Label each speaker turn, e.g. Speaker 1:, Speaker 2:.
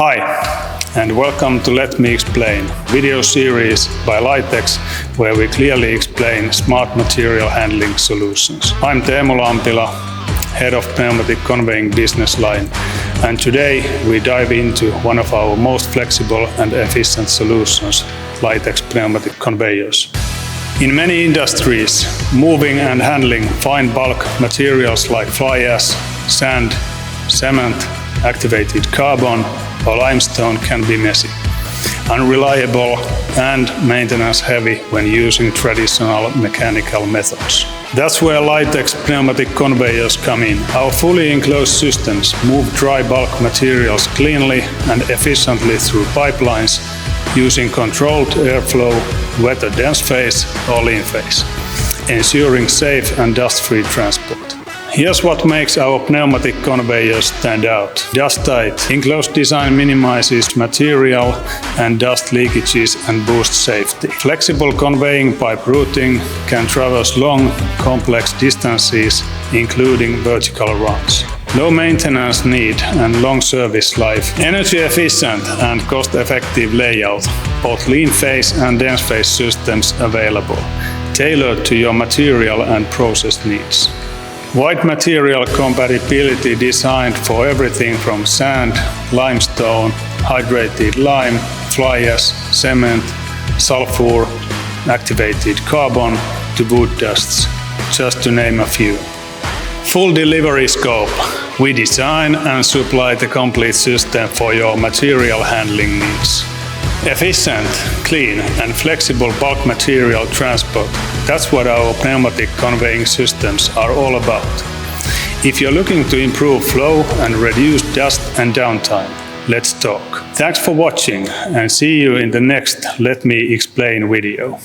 Speaker 1: Hi, and welcome to Let Me Explain, video series by Laitex, where we clearly explain smart material handling solutions. I'm Teemu Lampila, head of Pneumatic Conveying business line, and today we dive into one of our most flexible and efficient solutions, Laitex Pneumatic Conveyors. In many industries, moving and handling fine bulk materials like fly ash, sand, cement, activated carbon, or limestone can be messy, unreliable, and maintenance heavy when using traditional mechanical methods. That's where Laitex Pneumatic Conveyors come in. Our fully enclosed systems move dry bulk materials cleanly and efficiently through pipelines using controlled airflow, wet or dense phase or lean phase, ensuring safe and dust-free transport. Here's what makes our pneumatic conveyors stand out. Dust-tight. Enclosed design minimizes material and dust leakages and boosts safety. Flexible conveying pipe routing can traverse long, complex distances, including vertical runs. Low maintenance need and long service life. Energy efficient and cost-effective layout. Both lean phase and dense phase systems available, tailored to your material and process needs. Wide material compatibility designed for everything from sand, limestone, hydrated lime, fly ash, cement, sulfur, activated carbon to wood dusts, just to name a few. Full delivery scope. We design and supply the complete system for your material handling needs. Efficient, clean and flexible bulk material transport. That's what our pneumatic conveying systems are all about. If you're looking to improve flow and reduce dust and downtime, let's talk. Thanks for watching and see you in the next Let Me Explain video.